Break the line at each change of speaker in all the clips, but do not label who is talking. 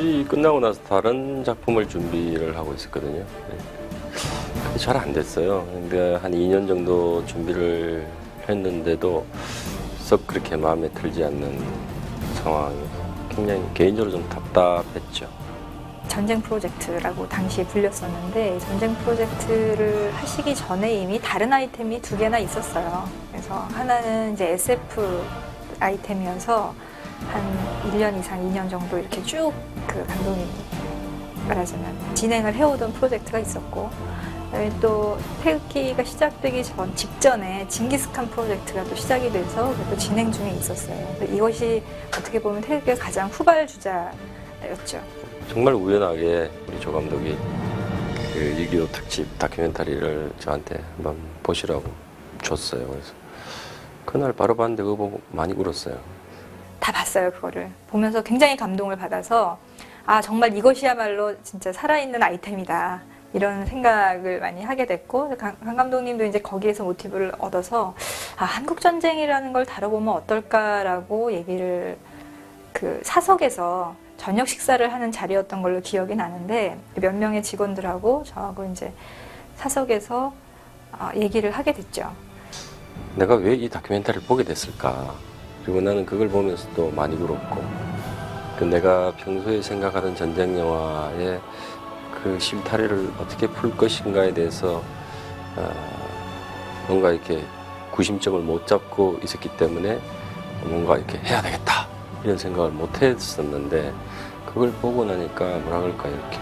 연출이 끝나고 나서 다른 작품을 준비를 하고 있었거든요. 잘 안 됐어요. 근데 한 2년 정도 준비를 했는데도 썩 그렇게 마음에 들지 않는 상황이어서 굉장히 개인적으로 좀 답답했죠.
전쟁 프로젝트라고 당시에 불렸었는데 전쟁 프로젝트를 하시기 전에 이미 다른 아이템이 2개나 있었어요. 그래서 하나는 이제 SF 아이템이어서 한 1년 이상, 2년 정도 이렇게 쭉 그 감독님이 말하자면 진행을 해오던 프로젝트가 있었고, 또 태극기가 시작되기 직전에 징기스칸 프로젝트가 또 시작이 돼서 또 진행 중에 있었어요. 이것이 어떻게 보면 태극기가 가장 후발주자였죠.
정말 우연하게 우리 조 감독이 그 6.25 특집 다큐멘터리를 저한테 한번 보시라고 줬어요. 그래서 그날 바로 봤는데 그거 보고 많이 울었어요.
다 봤어요. 그거를 보면서 굉장히 감동을 받아서 아, 정말 이것이야말로 진짜 살아있는 아이템이다, 이런 생각을 많이 하게 됐고, 강 감독님도 이제 거기에서 모티브를 얻어서 아, 한국전쟁이라는 걸 다뤄보면 어떨까라고 얘기를 그 사석에서 저녁 식사를 하는 자리였던 걸로 기억이 나는데, 몇 명의 직원들하고 저하고 이제 사석에서 얘기를 하게 됐죠.
내가 왜 이 다큐멘터리를 보게 됐을까? 그리고 나는 그걸 보면서 또 많이 울었고, 그 내가 평소에 생각하던 전쟁 영화의 그 실타래를 어떻게 풀 것인가에 대해서 뭔가 이렇게 구심점을 못 잡고 있었기 때문에 뭔가 이렇게 해야 되겠다, 이런 생각을 못 했었는데, 그걸 보고 나니까 뭐라 그럴까, 이렇게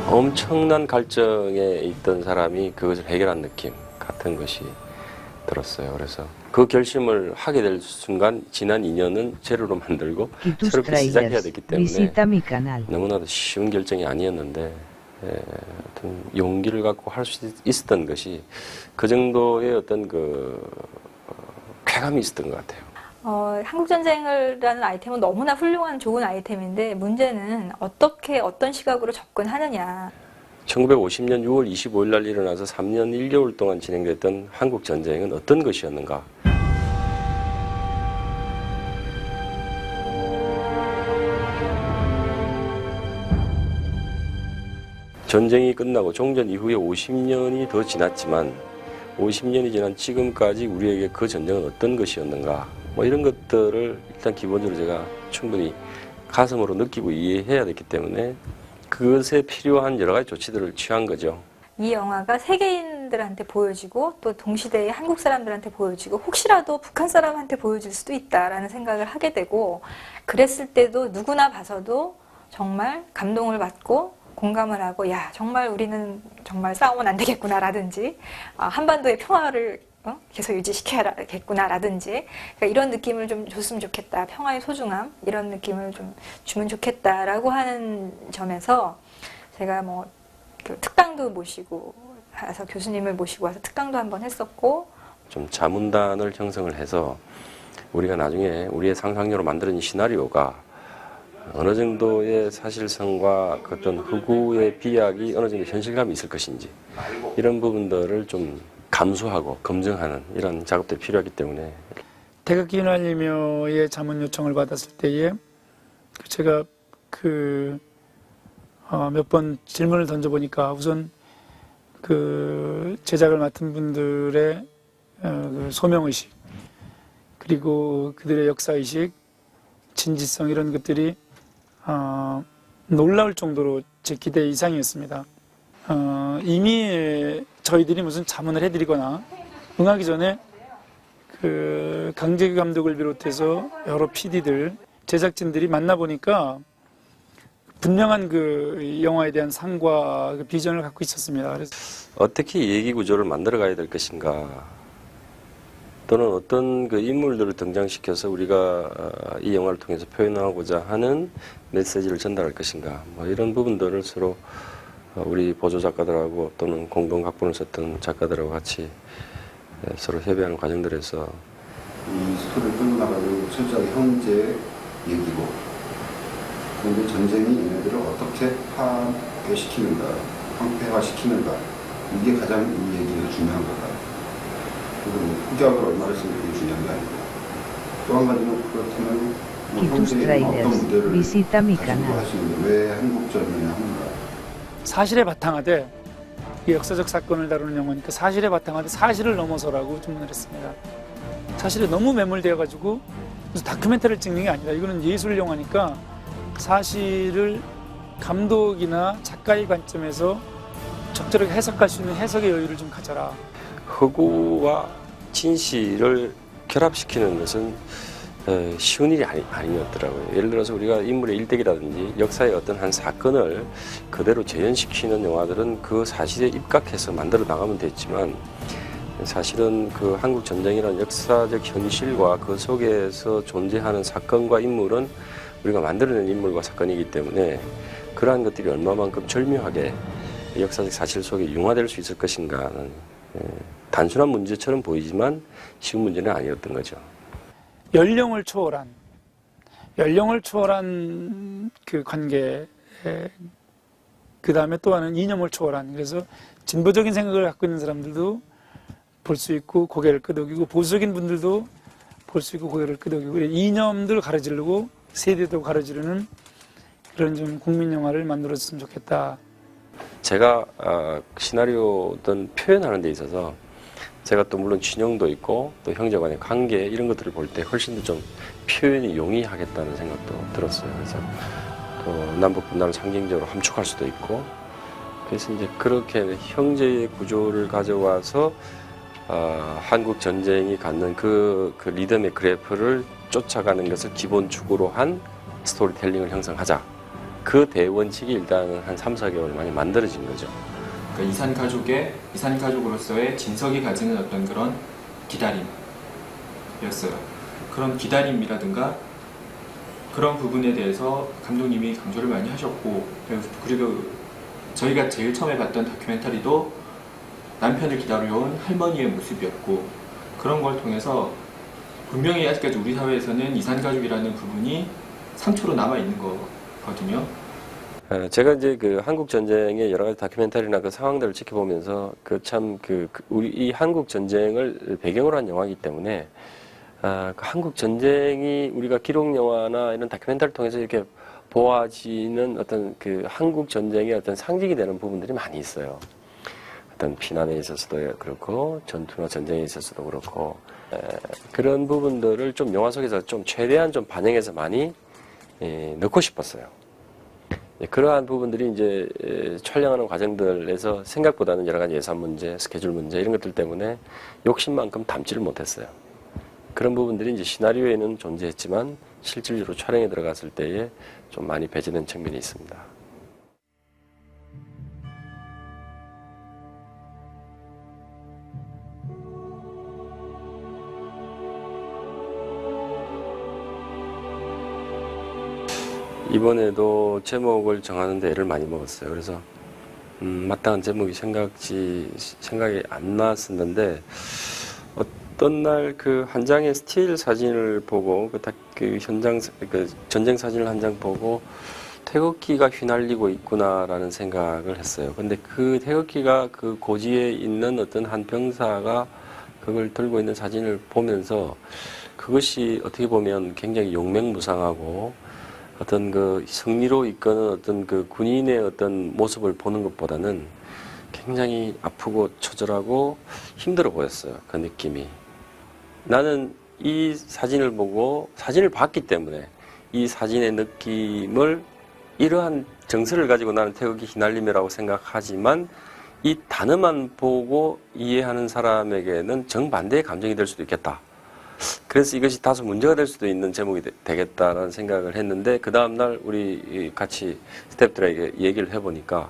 엄청난 갈증에 있던 사람이 그것을 해결한 느낌 같은 것이 들었어요. 그래서 그 결심을 하게 될 순간 지난 2년은 재료로 만들고 새롭게 시작해야 됐기 때문에 너무나도 쉬운 결정이 아니었는데, 어떤 용기를 갖고 할 수 있었던 것이 그 정도의 어떤 그 쾌감이 있었던 것 같아요.
한국전쟁이라는 아이템은 너무나 훌륭한 좋은 아이템인데, 문제는 어떤 시각으로 접근하느냐.
1950년 6월 25일 날 일어나서 3년 1개월 동안 진행됐던 한국전쟁은 어떤 것이었는가? 전쟁이 끝나고 종전 이후에 50년이 더 지났지만 50년이 지난 지금까지 우리에게 그 전쟁은 어떤 것이었는가, 뭐 이런 것들을 일단 기본적으로 제가 충분히 가슴으로 느끼고 이해해야 됐기 때문에 그것에 필요한 여러 가지 조치들을 취한 거죠.
이 영화가 세계인들한테 보여지고 또 동시대의 한국 사람들한테 보여지고 혹시라도 북한 사람한테 보여질 수도 있다라는 생각을 하게 되고, 그랬을 때도 누구나 봐서도 정말 감동을 받고 공감을 하고, 야, 정말 우리는 정말 싸우면 안 되겠구나라든지, 한반도의 평화를 계속 유지시켜야겠구나라든지, 그러니까 이런 느낌을 좀 줬으면 좋겠다, 평화의 소중함, 이런 느낌을 좀 주면 좋겠다라고 하는 점에서 제가 뭐 그 특강도 모시고 와서, 교수님을 모시고 와서 특강도 한번 했었고,
좀 자문단을 형성을 해서 우리가 나중에 우리의 상상력으로 만드는 이 시나리오가 어느 정도의 사실성과 그 어떤 흑우의 비약이 어느 정도 현실감이 있을 것인지, 이런 부분들을 좀 감수하고 검증하는 이런 작업들이 필요하기 때문에.
태극기 휘날리며의 자문 요청을 받았을 때에 제가 몇 번 질문을 던져보니까 우선 그 제작을 맡은 분들의 그 소명의식, 그리고 그들의 역사의식, 진지성, 이런 것들이 놀라울 정도로 제 기대 이상이었습니다. 이미 저희들이 무슨 자문을 해드리거나 응하기 전에 그 강재규 감독을 비롯해서 여러 PD들, 제작진들이 만나보니까 분명한 그 영화에 대한 상과 그 비전을 갖고 있었습니다. 그래서
어떻게 얘기 구조를 만들어 가야 될 것인가, 또는 어떤 그 인물들을 등장시켜서 우리가 이 영화를 통해서 표현하고자 하는 메시지를 전달할 것인가, 뭐 이런 부분들을 서로 우리 보조 작가들하고 또는 공동 각본을 썼던 작가들하고 같이 서로 협의하는 과정들에서
이 스토리를 끌고 나가는 철저하게 형제 얘기고, 그런데 전쟁이 얘네들을 어떻게 파괴시키는가, 황폐화시키는가, 이게 가장 이 얘기가 중요한 거다. 그리고 흑역을 얼마나 쓰는 게 중요한 게 아니고, 또 한 가지는 그렇다면
Quitus Trailers, visita mi canal.
하시는데 왜 한국전쟁을 하는가?
사실에 바탕하되 이 역사적 사건을 다루는 영화니까 사실에 바탕하되 사실을 넘어서라고 주문을 했습니다. 사실에 너무 매몰되어 가지고 무슨 다큐멘터리를 찍는 게 아니라 이거는 예술 영화니까 사실을 감독이나 작가의 관점에서 적절하게 해석할 수 있는 해석의 여유를 좀 가져라.
허구와 진실을 결합시키는 것은 쉬운 일이 아니었더라고요. 예를 들어서 우리가 인물의 일대기라든지 역사의 어떤 한 사건을 그대로 재현시키는 영화들은 그 사실에 입각해서 만들어 나가면 됐지만 사실은 그 한국 전쟁이라는 역사적 현실과 그 속에서 존재하는 사건과 인물은 우리가 만들어낸 인물과 사건이기 때문에 그러한 것들이 얼마만큼 절묘하게 역사적 사실 속에 융화될 수 있을 것인가는 단순한 문제처럼 보이지만 쉬운 문제는 아니었던 거죠.
연령을 초월한 그 관계, 그 다음에 또 하나는 이념을 초월한, 그래서 진보적인 생각을 갖고 있는 사람들도 볼 수 있고 고개를 끄덕이고 보수적인 분들도 볼 수 있고 고개를 끄덕이고 이념들 가르치려고 세대도 가르치려는 그런 좀 국민 영화를 만들었으면 좋겠다.
제가 시나리오든 표현하는 데 있어서 제가 또 물론 진영도 있고 또 형제간의 관계 이런 것들을 볼 때 훨씬 더 좀 표현이 용이하겠다는 생각도 들었어요. 그래서 또 남북 분단을 상징적으로 함축할 수도 있고 그래서 이제 그렇게 형제의 구조를 가져와서 한국 전쟁이 갖는 그 리듬의 그래프를 쫓아가는 것을 기본축으로 한 스토리텔링을 형성하자. 그 대원칙이 일단은 한 3, 4개월 만에 만들어진 거죠.
그러니까 이산 가족으로서의 진석이 가지는 어떤 그런 기다림이었어요. 그런 기다림이라든가 그런 부분에 대해서 감독님이 강조를 많이 하셨고, 그리고 저희가 제일 처음에 봤던 다큐멘터리도 남편을 기다려온 할머니의 모습이었고, 그런 걸 통해서 분명히 아직까지 우리 사회에서는 이산 가족이라는 부분이 상처로 남아 있는 거거든요.
제가 이제 그 한국 전쟁의 여러 가지 다큐멘터리나 그 상황들을 지켜보면서 우리 이 한국 전쟁을 배경으로 한 영화이기 때문에 그 한국 전쟁이 우리가 기록 영화나 이런 다큐멘터리를 통해서 이렇게 보아지는 어떤 그 한국 전쟁의 어떤 상징이 되는 부분들이 많이 있어요. 어떤 피난에 있어서도 그렇고 전투나 전쟁에 있어서도 그렇고 그런 부분들을 좀 영화 속에서 좀 최대한 좀 반영해서 많이 넣고 싶었어요. 그러한 부분들이 이제 촬영하는 과정들에서 생각보다는 여러 가지 예산 문제, 스케줄 문제 이런 것들 때문에 욕심만큼 담지를 못했어요. 그런 부분들이 이제 시나리오에는 존재했지만 실질적으로 촬영에 들어갔을 때에 좀 많이 배제된 측면이 있습니다. 이번에도 제목을 정하는데 애를 많이 먹었어요. 그래서 마땅한 제목이 생각이 안 났었는데 어떤 날 그 한 장의 스틸 사진을 보고 그 전쟁 사진을 한 장 보고 태극기가 휘날리고 있구나라는 생각을 했어요. 근데 그 태극기가 그 고지에 있는 어떤 한 병사가 그걸 들고 있는 사진을 보면서 그것이 어떻게 보면 굉장히 용맹무상하고 어떤 그 승리로 이끄는 어떤 그 군인의 어떤 모습을 보는 것보다는 굉장히 아프고 처절하고 힘들어 보였어요. 그 느낌이. 나는 이 사진을 보고 사진을 봤기 때문에 이 사진의 느낌을 이러한 정서를 가지고 나는 태극기 휘날림이라고 생각하지만 이 단어만 보고 이해하는 사람에게는 정반대의 감정이 될 수도 있겠다. 그래서 이것이 다소 문제가 될 수도 있는 제목이 되겠다라는 생각을 했는데 그 다음날 우리 같이 스태프들에게 얘기를 해보니까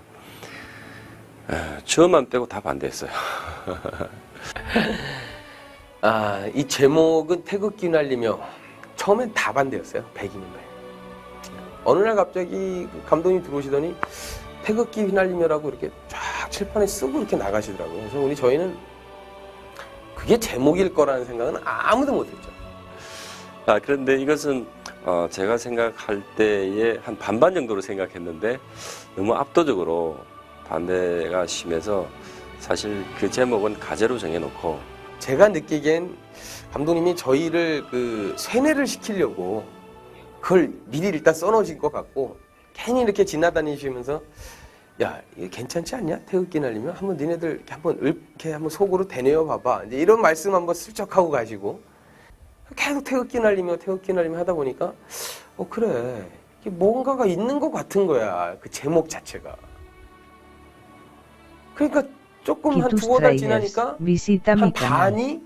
저만 빼고 다 반대했어요.
이 제목은 태극기 휘날리며 처음엔 다 반대였어요. 100인인가요? 어느 날 갑자기 감독님 들어오시더니 태극기 휘날리며라고 이렇게 쫙 칠판에 쓰고 이렇게 나가시더라고요. 그래서 저희는 그게 제목일 거라는 생각은 아무도 못했죠.
그런데 이것은 제가 생각할 때에 한 반반 정도로 생각했는데 너무 압도적으로 반대가 심해서 사실 그 제목은 가제로 정해놓고
제가 느끼기엔 감독님이 저희를 그 세뇌를 시키려고 그걸 미리 일단 써놓으신 것 같고 괜히 이렇게 지나다니시면서 야 이게 괜찮지 않냐? 태극기 날리면 한번 니네들 이렇게 한번 속으로 되뇌어 봐봐. 이제 이런 말씀 한번 슬쩍 하고 가시고 계속 태극기 날리며 하다 보니까 그래 이게 뭔가가 있는 것 같은 거야. 그 제목 자체가. 그러니까 조금 한
Kitus
두어 달
trailers,
지나니까
visita mi
한
canal.
반이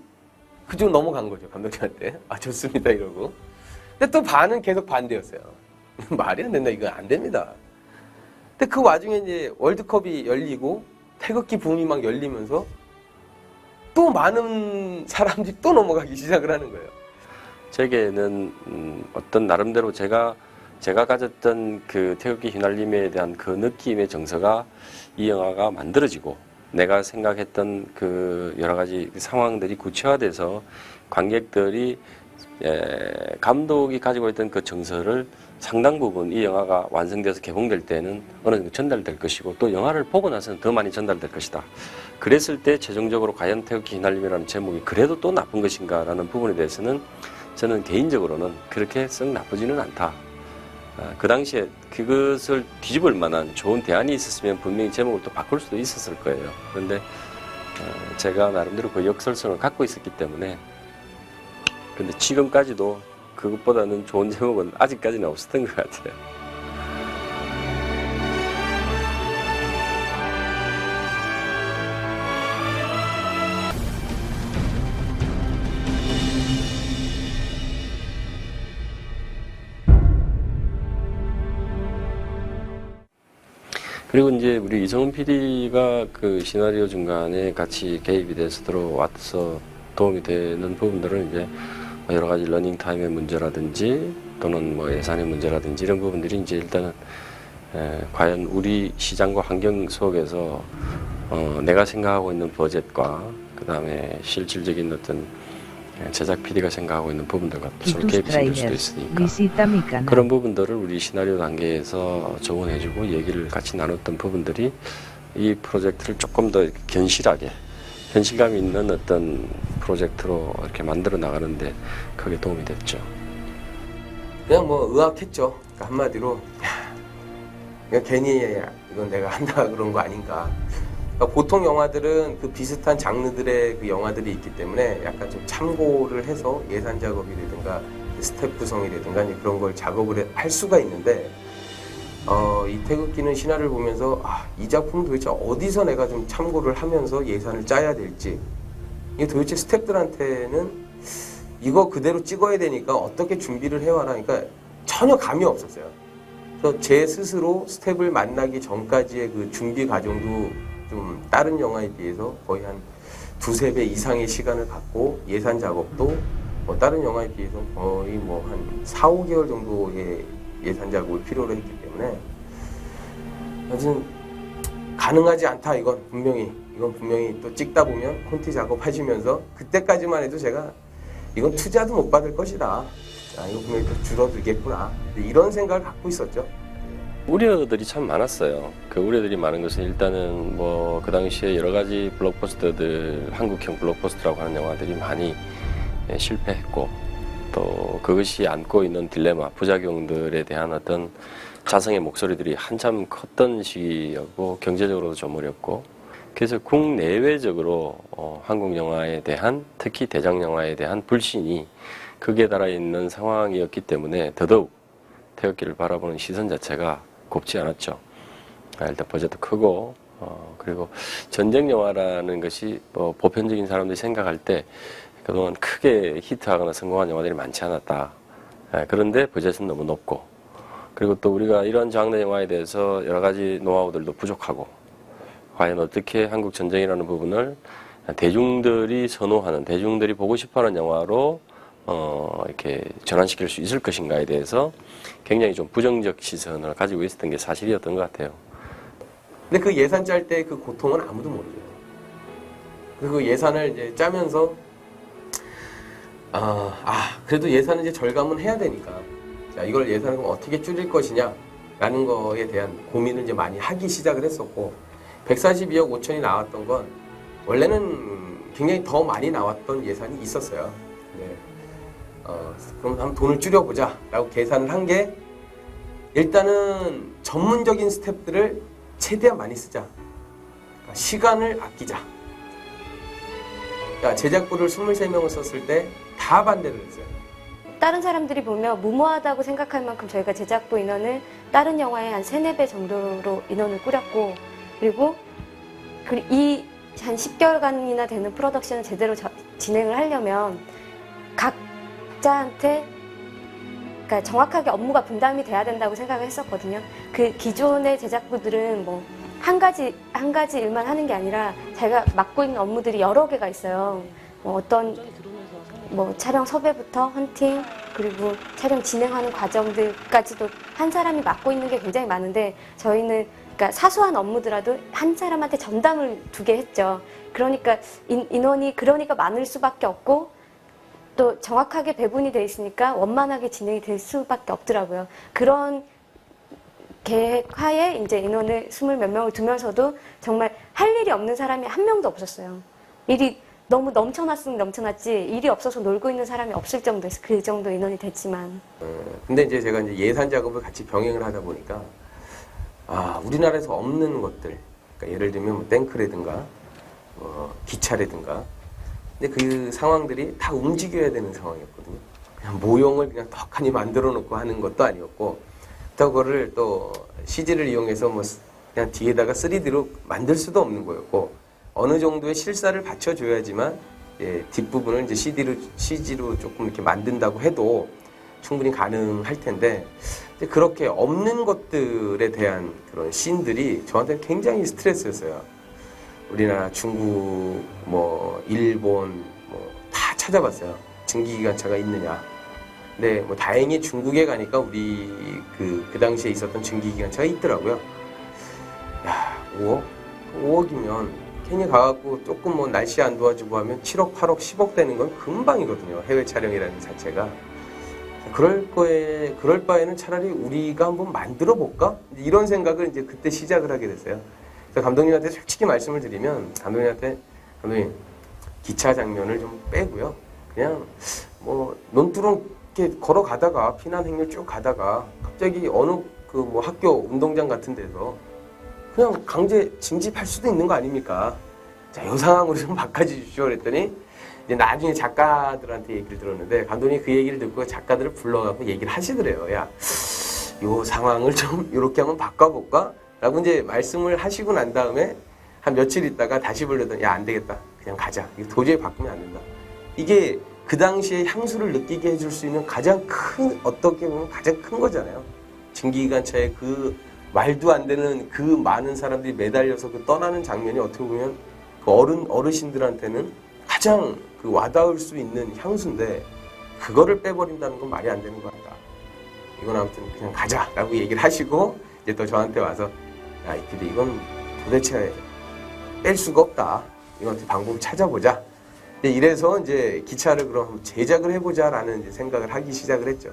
그쪽 넘어간 거죠. 감독님한테. 아 좋습니다 이러고. 근데 또 반은 계속 반대였어요. 말이 안 된다. 이거 안 됩니다. 근데 그 와중에 이제 월드컵이 열리고 태극기 붐이 막 열리면서 또 많은 사람들이 또 넘어가기 시작을 하는 거예요.
제게는 어떤 나름대로 제가 가졌던 그 태극기 휘날림에 대한 그 느낌의 정서가 이 영화가 만들어지고 내가 생각했던 그 여러 가지 상황들이 구체화돼서 관객들이 감독이 가지고 있던 그 정서를 상당 부분 이 영화가 완성돼서 개봉될 때는 어느 정도 전달될 것이고 또 영화를 보고 나서는 더 많이 전달될 것이다. 그랬을 때 최종적으로 과연 태극기 휘날림이라는 제목이 그래도 또 나쁜 것인가라는 부분에 대해서는 저는 개인적으로는 그렇게 썩 나쁘지는 않다. 그 당시에 그것을 뒤집을 만한 좋은 대안이 있었으면 분명히 제목을 또 바꿀 수도 있었을 거예요. 그런데 제가 나름대로 그 역설성을 갖고 있었기 때문에 근데 지금까지도 그것보다는 좋은 제목은 아직까지는 없었던 것 같아요. 그리고 이제 우리 이성훈 PD가 그 시나리오 중간에 같이 개입이 돼서 들어와서 도움이 되는 부분들은 이제 여러 가지 러닝 타임의 문제라든지 또는 뭐 예산의 문제라든지 이런 부분들이 이제 일단은 과연 우리 시장과 환경 속에서 내가 생각하고 있는 버젯과 그 다음에 실질적인 어떤 제작 PD가 생각하고 있는 부분들과 서로
Kitus
개입이 생길 수도
trailers,
있으니까
visita mi canal.
그런 부분들을 우리 시나리오 단계에서 조언해주고 얘기를 같이 나눴던 부분들이 이 프로젝트를 조금 더 견실하게 현실감 있는 어떤 프로젝트로 이렇게 만들어 나가는데 크게 도움이 됐죠.
그냥 뭐 의학했죠. 그러니까 한마디로 그냥 괜히 이건 내가 한다 그런 거 아닌가. 그러니까 보통 영화들은 그 비슷한 장르들의 그 영화들이 있기 때문에 약간 좀 참고를 해서 예산 작업이라든가 스텝 구성이라든가 이제 그런 걸 작업을 할 수가 있는데 이 태극기는 신화를 보면서 이 작품 도대체 어디서 내가 좀 참고를 하면서 예산을 짜야 될지 이게 도대체 스태프들한테는 이거 그대로 찍어야 되니까 어떻게 준비를 해와라 하니까 전혀 감이 없었어요. 그래서 제 스스로 스텝을 만나기 전까지의 그 준비 과정도 좀 다른 영화에 비해서 거의 한 두세 배 이상의 시간을 갖고 예산 작업도 뭐 다른 영화에 비해서 거의 뭐 한 4, 5개월 정도의 예산 작업을 필요로 했기 때문에 아무튼 가능하지 않다. 이건 분명히 또 찍다 보면 콘티 작업하시면서 그때까지만 해도 제가 이건 투자도 못 받을 것이다. 이거 분명히 또 줄어들겠구나. 이런 생각을 갖고 있었죠.
우려들이 참 많았어요. 그 우려들이 많은 것은 일단은 뭐 그 당시에 여러 가지 블록버스터들, 한국형 블록버스터라고 하는 영화들이 많이 실패했고 또 그것이 안고 있는 딜레마, 부작용들에 대한 어떤 자성의 목소리들이 한참 컸던 시기였고 경제적으로도 좀 어렵고 그래서 국내외적으로 한국 영화에 대한 특히 대작 영화에 대한 불신이 극에 달아 있는 상황이었기 때문에 더더욱 태극기를 바라보는 시선 자체가 곱지 않았죠. 일단 버젯도 크고 그리고 전쟁 영화라는 것이 뭐 보편적인 사람들이 생각할 때 그동안 크게 히트하거나 성공한 영화들이 많지 않았다. 그런데 버젯은 너무 높고 그리고 또 우리가 이런 장르 영화에 대해서 여러 가지 노하우들도 부족하고 과연 어떻게 한국 전쟁이라는 부분을 대중들이 선호하는 대중들이 보고 싶어하는 영화로 이렇게 전환시킬 수 있을 것인가에 대해서 굉장히 좀 부정적 시선을 가지고 있었던 게 사실이었던 것 같아요.
근데 그 예산 짤 때 그 고통은 아무도 모르죠. 그 예산을 이제 짜면서 그래도 예산은 이제 절감은 해야 되니까 자, 이걸 예산을 어떻게 줄일 것이냐라는 거에 대한 고민을 이제 많이 하기 시작을 했었고 142억 5천이 나왔던 건 원래는 굉장히 더 많이 나왔던 예산이 있었어요. 네. 그럼 한번 돈을 줄여보자라고 계산을 한 게 일단은 전문적인 스태프들을 최대한 많이 쓰자. 그러니까 시간을 아끼자. 그러니까 제작부를 23명을 썼을 때 다 반대를 했어요.
다른 사람들이 보면 무모하다고 생각할 만큼 저희가 제작부 인원을 다른 영화의 한 3, 4배 정도로 인원을 꾸렸고, 그리고 이 한 10개월간이나 되는 프로덕션을 제대로 진행을 하려면 각자한테 그러니까 정확하게 업무가 분담이 돼야 된다고 생각을 했었거든요. 그 기존의 제작부들은 뭐 한 가지 일만 하는 게 아니라 자기가 맡고 있는 업무들이 여러 개가 있어요. 뭐 어떤 촬영 섭외부터 헌팅 그리고 촬영 진행하는 과정들까지도 한 사람이 맡고 있는 게 굉장히 많은데 저희는 그러니까 사소한 업무더라도 한 사람한테 전담을 2개 했죠. 그러니까 인원이 그러니까 많을 수밖에 없고 또 정확하게 배분이 돼 있으니까 원만하게 진행이 될 수밖에 없더라고요. 그런 계획 하에 이제 인원을 20몇 명을 두면서도 정말 할 일이 없는 사람이 한 명도 없었어요. 일이 너무 넘쳐났으면 넘쳐났지 일이 없어서 놀고 있는 사람이 없을 정도였어요. 그 정도 인원이 됐지만.
근데 이제 제가 이제 예산 작업을 같이 병행을 하다 보니까 우리나라에서 없는 것들, 그러니까 예를 들면 뭐 탱크라든가 기차라든가, 근데 그 상황들이 다 움직여야 되는 상황이었거든요. 그냥 모형을 그냥 떡하니 만들어 놓고 하는 것도 아니었고, 또 그거를 또 CG를 이용해서 뭐 그냥 뒤에다가 3D로 만들 수도 없는 거였고, 어느 정도의 실사를 받쳐줘야지만 뒷부분을 이제 CG로 조금 이렇게 만든다고 해도 충분히 가능할 텐데, 그렇게 없는 것들에 대한 그런 씬들이 저한테는 굉장히 스트레스였어요. 우리나라, 중국, 일본, 다 찾아봤어요. 증기기관차가 있느냐. 근데 다행히 중국에 가니까 우리 그 당시에 있었던 증기기관차가 있더라고요. 야, 5억이면 괜히 가갖고 조금 날씨 안 도와주고 하면 7억, 8억, 10억 되는 건 금방이거든요. 해외 촬영이라는 자체가. 그럴 바에는 차라리 우리가 한번 만들어 볼까? 이런 생각을 이제 그때 시작을 하게 됐어요. 그래서 감독님한테 솔직히 말씀을 드리면, 감독님, 기차 장면을 좀 빼고요. 그냥 논두렁 이렇게 걸어가다가, 피난 행렬 쭉 가다가, 갑자기 어느 학교 운동장 같은 데서 그냥 강제 징집할 수도 있는 거 아닙니까? 자, 이 상황으로 좀 바꿔주십시오. 그랬더니, 이제 나중에 작가들한테 얘기를 들었는데, 감독님이 그 얘기를 듣고 작가들을 불러가고 얘기를 하시더래요. 야, 요 상황을 좀 이렇게 한번 바꿔볼까? 라고 이제 말씀을 하시고 난 다음에 한 며칠 있다가 다시 불러더니, 야, 안 되겠다. 그냥 가자. 이거 도저히 바꾸면 안 된다. 이게 그 당시에 향수를 느끼게 해줄 수 있는 어떻게 보면 가장 큰 거잖아요. 증기기관차에 그 말도 안 되는 그 많은 사람들이 매달려서 그 떠나는 장면이 어떻게 보면 그 어르신들한테는 가장 그 와닿을 수 있는 향수인데, 그거를 빼버린다는 건 말이 안 되는 것 같다. 이건 아무튼 그냥 가자라고 얘기를 하시고, 이제 또 저한테 와서, 야, 근데 이건 도대체 뺄 수가 없다. 이건 어떻게 방법을 찾아보자. 이래서 이제 기차를 그럼 제작을 해보자라는 이제 생각을 하기 시작을 했죠.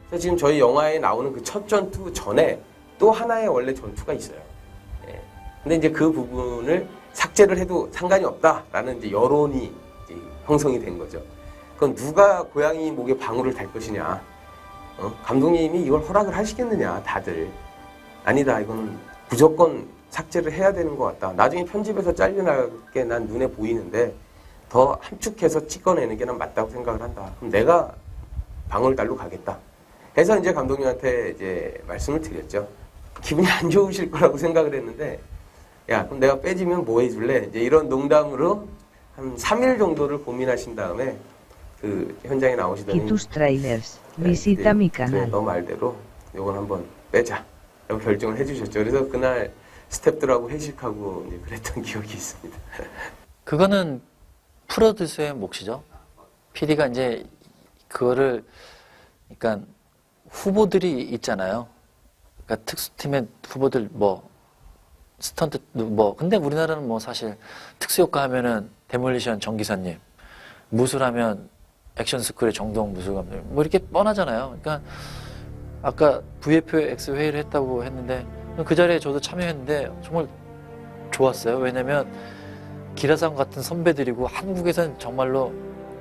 그래서 지금 저희 영화에 나오는 그 첫 전투 전에 또 하나의 원래 전투가 있어요. 근데 이제 그 부분을 삭제를 해도 상관이 없다라는 이제 여론이 이제 형성이 된 거죠. 그건 누가 고양이 목에 방울을 달 것이냐. 감독님이 이걸 허락을 하시겠느냐, 다들. 아니다, 이거는 무조건 삭제를 해야 되는 것 같다. 나중에 편집에서 잘려나게 난 눈에 보이는데 더 함축해서 찍어내는 게 난 맞다고 생각을 한다. 그럼 내가 방울달로 가겠다. 해서 이제 감독님한테 이제 말씀을 드렸죠. 기분이 안 좋으실 거라고 생각을 했는데, 야, 그럼 내가 빼지면 뭐 해줄래? 이제 이런 농담으로 한 3일 정도를 고민하신 다음에 그 현장에 나오시더니,
Y tus trailers. Visita mi
그래,
canal.
너 말대로 이건 한번 빼자 라고 결정을 해주셨죠. 그래서 그날 스태프들하고 회식하고 이제 그랬던 기억이 있습니다.
그거는 프로듀서의 몫이죠. PD가 이제 그거를, 그러니까 후보들이 있잖아요. 그러니까 특수팀의 후보들 뭐 스턴트 뭐 근데 우리나라는 뭐 사실 특수효과 하면은 데몰리션 정기사님, 무술하면 액션스쿨의 정동 무술감독님 뭐 이렇게 뻔하잖아요. 그러니까 아까 VFX 회의를 했다고 했는데 그 자리에 저도 참여했는데 정말 좋았어요. 왜냐면 기라상 같은 선배들이고 한국에선 정말로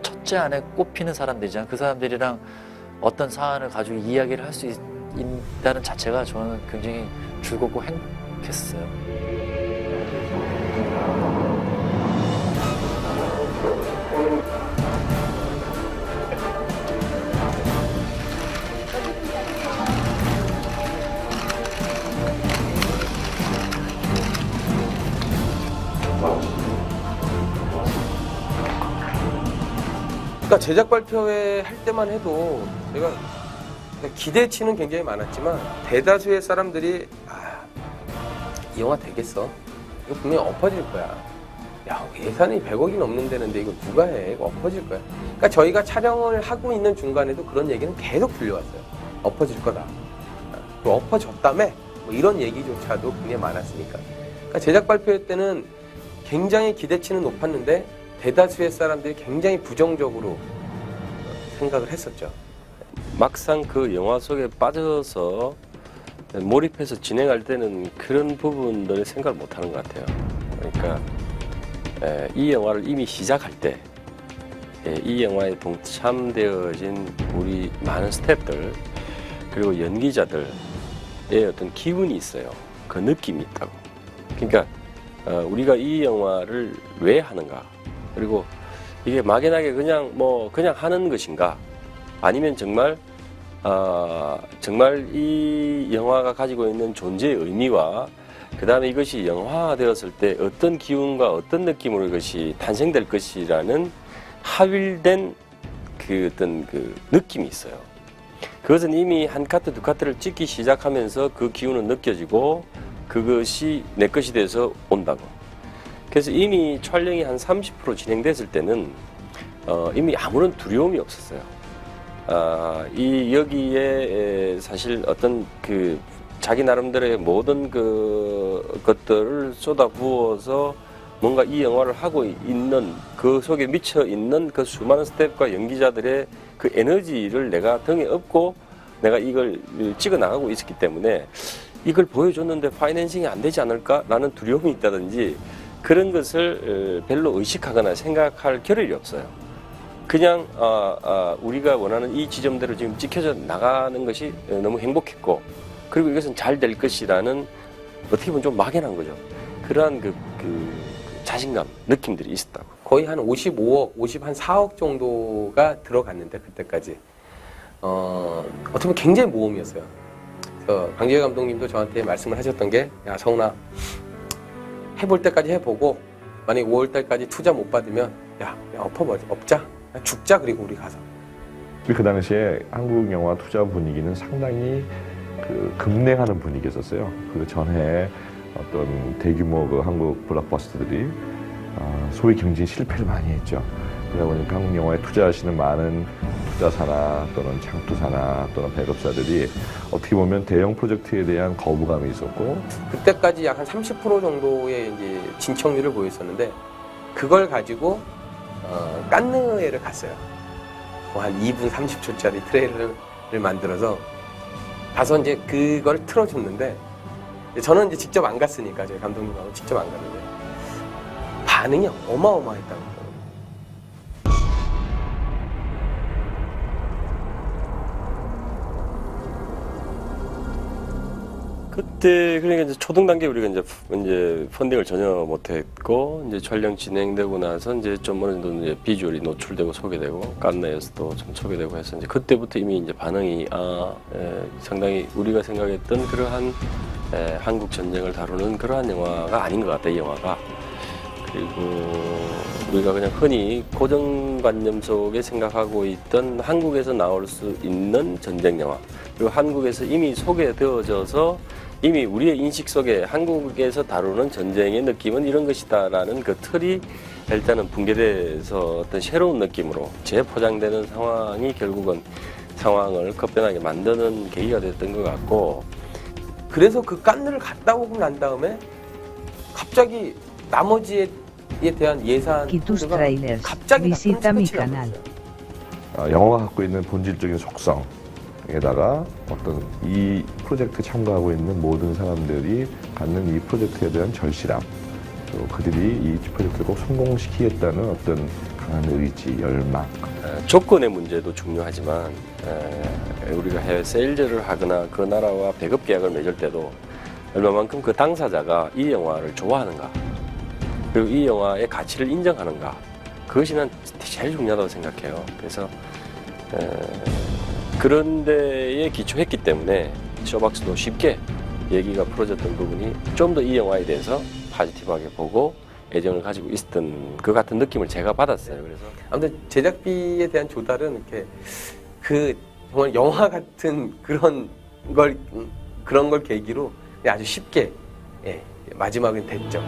첫째 안에 꼽히는 사람들이잖아요. 그 사람들이랑 어떤 사안을 가지고 이야기를 할 수 있다는 자체가 저는 굉장히 즐겁고 행복했어요.
그러니까 제작 발표회 할 때만 해도 제가 기대치는 굉장히 많았지만 대다수의 사람들이 이 영화 되겠어? 이거 분명히 엎어질 거야. 야, 예산이 100억이 넘는 데는데 이거 누가 해? 이거 엎어질 거야. 그러니까 저희가 촬영을 하고 있는 중간에도 그런 얘기는 계속 들려왔어요. 엎어질 거다. 엎어졌다며? 뭐 이런 얘기조차도 굉장히 많았으니까. 그러니까 제작 발표회 때는 굉장히 기대치는 높았는데 대다수의 사람들이 굉장히 부정적으로 생각을 했었죠.
막상 그 영화 속에 빠져서 몰입해서 진행할 때는 그런 부분들을 생각을 못하는 것 같아요. 그러니까 이 영화를 이미 시작할 때 이 영화에 동참되어진 우리 많은 스태프들 그리고 연기자들의 어떤 기분이 있어요. 그 느낌이 있다고. 그러니까 우리가 이 영화를 왜 하는가? 그리고 이게 막연하게 그냥 하는 것인가? 아니면 정말 이 영화가 가지고 있는 존재의 의미와 그 다음에 이것이 영화화되었을 때 어떤 기운과 어떤 느낌으로 이것이 탄생될 것이라는 합일된 그 어떤 그 느낌이 있어요. 그것은 이미 한 카트, 두 카트를 찍기 시작하면서 그 기운은 느껴지고 그것이 내 것이 돼서 온다고. 그래서 이미 촬영이 한 30% 진행됐을 때는 이미 아무런 두려움이 없었어요. 여기에 사실 어떤 그 자기 나름대로의 모든 그 것들을 쏟아부어서 뭔가 이 영화를 하고 있는 그 속에 미쳐 있는 그 수많은 스태프과 연기자들의 그 에너지를 내가 등에 업고 내가 이걸 찍어 나가고 있었기 때문에 이걸 보여줬는데 파이낸싱이 안 되지 않을까라는 두려움이 있다든지 그런 것을 별로 의식하거나 생각할 겨를이 없어요. 그냥 우리가 원하는 이 지점대로 지금 찍혀져 나가는 것이 너무 행복했고 그리고 이것은 잘 될 것이라는 어떻게 보면 좀 막연한 거죠. 그러한 그 자신감, 느낌들이 있었다고.
거의 한 55억, 54억 정도가 들어갔는데 그때까지 어떻게 보면 굉장히 모험이었어요. 그래서 강재규 감독님도 저한테 말씀을 하셨던 게 야 성훈아 해볼 때까지 해보고 만약에 5월 달까지 투자 못 받으면 야 엎자 죽자 그리고 우리 가서.
그 당시에 한국 영화 투자 분위기는 상당히 급냉하는 분위기였었어요. 그 전에 어떤 대규모 그 한국 블록버스터들이 소위 경제 실패를 많이 했죠. 그러다 보니까 한국 영화에 투자하시는 많은 투자사나 또는 창투사나 또는 배급사들이 어떻게 보면 대형 프로젝트에 대한 거부감이 있었고
그때까지 약 한 30% 정도의 이제 진척률을 보였었는데 그걸 가지고 깐느에를 갔어요. 한 2분 30초짜리 트레일러를 만들어서 가서 이제 그걸 틀어줬는데 저는 이제 직접 안 갔으니까 저희 감독님하고 직접 안 갔는데 반응이 어마어마했다고.
그때 그러니까 이제 초등 단계 우리가 이제 펀딩을 전혀 못했고 이제 촬영 진행되고 나서 이제 좀 어느 정도 이제 비주얼이 노출되고 소개되고 깐느에서도 좀 소개되고 해서 이제 그때부터 이미 이제 반응이 상당히 우리가 생각했던 그러한 한국 전쟁을 다루는 그러한 영화가 아닌 것 같다 이 영화가. 그리고 우리가 그냥 흔히 고정관념 속에 생각하고 있던 한국에서 나올 수 있는 전쟁 영화 그리고 한국에서 이미 소개되어져서 이미 우리의 인식 속에 한국에서 다루는 전쟁의 느낌은 이런 것이다라는 그 틀이 일단은 붕괴돼서 어떤 새로운 느낌으로 재포장되는 상황이 결국은 상황을 급변하게 만드는 계기가 됐던 것 같고
그래서 그 깐느를 갔다 오고 난 다음에 갑자기 나머지에 대한 예산
Kitus Trailers.
갑자기
Visita mi
나타나서
canal.
영화가 갖고 있는 본질적인 속성에다가 어떤 이 프로젝트에 참가하고 있는 모든 사람들이 갖는 이 프로젝트에 대한 절실함, 또 그들이 이 프로젝트를 꼭 성공시키겠다는 어떤 강한 의지, 열망.
조건의 문제도 중요하지만 우리가 해외 세일즈를 하거나 그 나라와 배급 계약을 맺을 때도 얼마만큼 그 당사자가 이 영화를 좋아하는가 그리고 이 영화의 가치를 인정하는가 그것이 난 제일 중요하다고 생각해요. 그래서 그런 데에 기초했기 때문에 쇼박스도 쉽게 얘기가 풀어졌던 부분이 좀 더 이 영화에 대해서 포지티브하게 보고 애정을 가지고 있었던 그 같은 느낌을 제가 받았어요. 그래서
아무튼 제작비에 대한 조달은 이렇게 그 정말 영화 같은 그런 걸 계기로 아주 쉽게 마지막은 됐죠.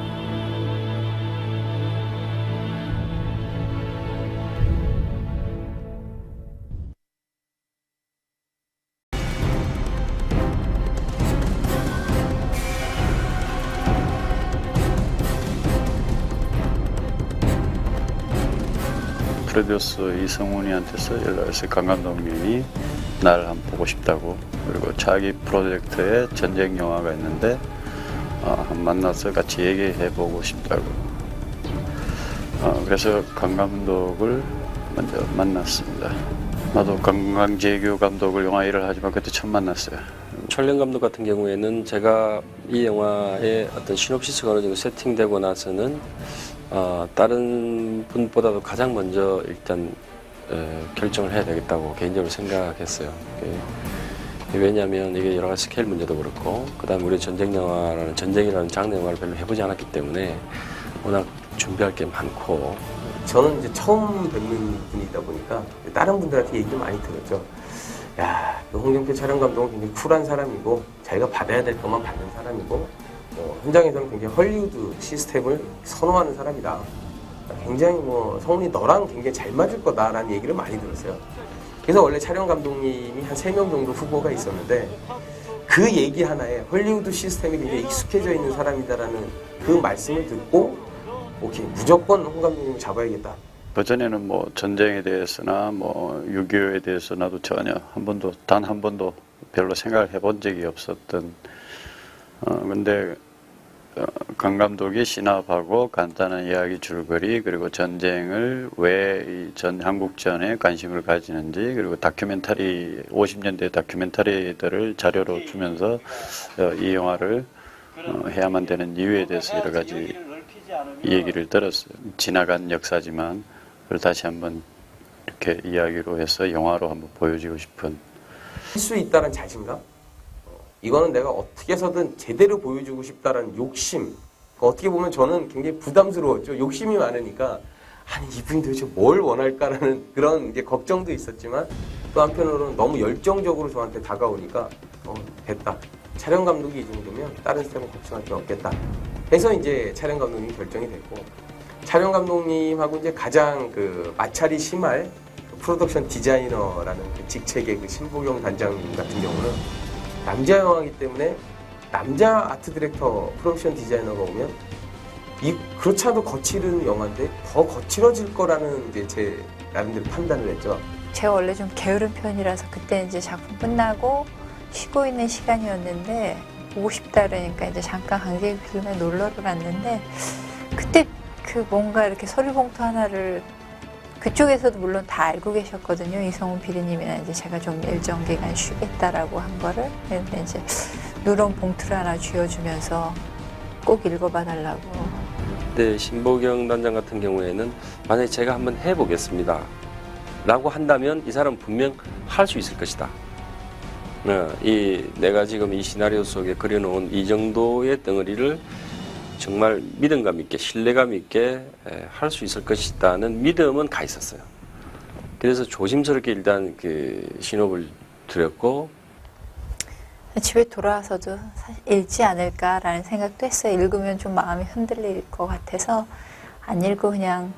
프로듀서 이성훈이한테서 연락해서 강 감독님이 나를 한번 보고 싶다고 그리고 자기 프로젝트에 전쟁 영화가 있는데 한번 만나서 같이 얘기해보고 싶다고 그래서 강 감독을 먼저 만났습니다. 나도 강재규 감독을 영화 일을 하지만 그때 처음 만났어요.
촬영 감독 같은 경우에는 제가 이 영화의 어떤 시놉시스가 어느 정도 세팅되고 나서는 다른 분보다도 가장 먼저 일단 결정을 해야 되겠다고 개인적으로 생각했어요. 왜냐하면 이게 여러 가지 스케일 문제도 그렇고 그다음에 우리 전쟁이라는 장르 영화를 별로 해보지 않았기 때문에 워낙 준비할 게 많고
저는 이제 처음 뵙는 분이다 보니까 다른 분들한테 얘기를 많이 들었죠. 야, 그 홍정표 촬영 감독은 굉장히 쿨한 사람이고 자기가 받아야 될 것만 받는 사람이고 현장에서는 굉장히 헐리우드 시스템을 선호하는 사람이다. 굉장히 성훈이 너랑 굉장히 잘 맞을 거다라는 얘기를 많이 들었어요. 그래서 원래 촬영 감독님이 한 3명 정도 후보가 있었는데 그 얘기 하나에 헐리우드 시스템이 굉장히 익숙해져 있는 사람이다라는 그 말씀을 듣고 오케이 무조건 홍 감독님을 잡아야겠다.
그전에는 전쟁에 대해서나 6.25에 대해서 나도 전혀 단 한 번도 별로 생각을 해본 적이 없었던 근데 강 감독이 진압하고 간단한 이야기 줄거리 그리고 전쟁을 왜 한국전에 관심을 가지는지 그리고 다큐멘터리 50년대 다큐멘터리들을 자료로 주면서 이 영화를 해야만 되는 이유에 대해서 여러 가지 얘기를 들었어요. 지나간 역사지만 그걸 다시 한번 이렇게 이야기로 해서 영화로 한번 보여주고 싶은
할 수 있다는 자신감? 이거는 내가 어떻게 해서든 제대로 보여주고 싶다라는 욕심. 어떻게 보면 저는 굉장히 부담스러웠죠. 욕심이 많으니까 아니 이분이 도대체 뭘 원할까라는 그런 이제 걱정도 있었지만 또 한편으로는 너무 열정적으로 저한테 다가오니까 됐다. 촬영 감독이 이 정도면 다른 스텝은 걱정할 게 없겠다. 해서 이제 촬영 감독님이 결정이 됐고 촬영 감독님하고 이제 가장 마찰이 심할 프로덕션 디자이너라는 그 직책의 신보경 단장님 같은 경우는 남자 영화이기 때문에 남자 아트 디렉터 프로덕션 디자이너가 오면 그렇지 않아도 거칠은 영화인데 더 거칠어질 거라는 이제 제 나름대로 판단을 했죠.
제가 원래 좀 게으른 편이라서 그때 이제 작품 끝나고 쉬고 있는 시간이었는데 보고 싶다 그러니까 이제 잠깐 강제기 필름에 놀러를 갔는데 그때 뭔가 이렇게 서류봉투 하나를 그쪽에서도 물론 다 알고 계셨거든요. 이성훈 PD님이나 이제 제가 좀 일정 기간 쉬겠다라고 한 거를. 근데 이제 누런 봉투를 하나 쥐어주면서 꼭 읽어봐 달라고.
그때 신보경 단장 같은 경우에는 만약에 제가 한번 해보겠습니다 라고 한다면 이 사람은 분명 할 수 있을 것이다. 내가 지금 이 시나리오 속에 그려놓은 이 정도의 덩어리를 정말 믿음감 있게 신뢰감 있게 할 수 있을 것이다는 믿음은 가 있었어요. 그래서 조심스럽게 일단 신호를 드렸고
집에 돌아와서도 사실 읽지 않을까라는 생각도 했어요. 읽으면 좀 마음이 흔들릴 것 같아서 안 읽고 그냥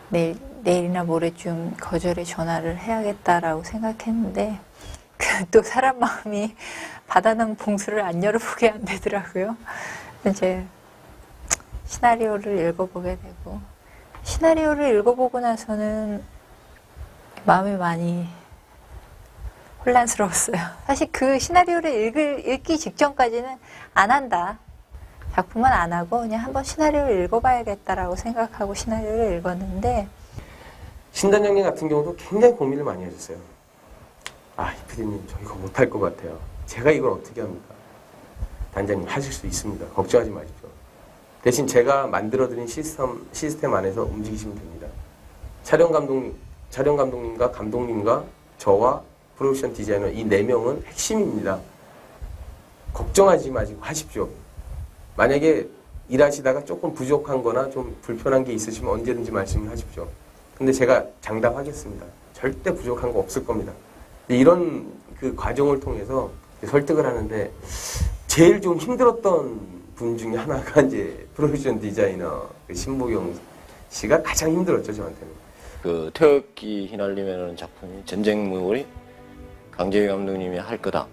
내일 내일이나 모레쯤 거절의 전화를 해야겠다라고 생각했는데 또 사람 마음이 받아놓은 봉수를 안 열어보게 안 되더라고요. 이제 시나리오를 읽어보게 되고 시나리오를 읽어보고 나서는 마음이 많이 혼란스러웠어요. 사실 그 시나리오를 읽기 직전까지는 안 한다. 작품은 안 하고 그냥 한번 시나리오를 읽어봐야겠다라고 생각하고 시나리오를 읽었는데
신단장님 같은 경우도 굉장히 고민을 많이 하셨어요. 아, 이 PD님 저 이거 못할 것 같아요. 제가 이걸 어떻게 합니까? 단장님 하실 수 있습니다. 걱정하지 마십시오. 대신 제가 만들어드린 시스템 안에서 움직이시면 됩니다. 촬영 감독님과 감독님과 저와 프로덕션 디자이너 이 4명은 핵심입니다. 걱정하지 마시고 하십시오. 만약에 일하시다가 조금 부족한 거나 좀 불편한 게 있으시면 언제든지 말씀을 하십시오. 근데 제가 장담하겠습니다. 절대 부족한 거 없을 겁니다. 이런 그 과정을 통해서 설득을 하는데 제일 좀 힘들었던 분 중에 하나가 이제 프로덕션 디자이너 그 신보경 씨가 가장 힘들었죠, 저한테는.
그 태극기 휘날리면은 작품이 전쟁물이 강재희 감독님이 할 거다,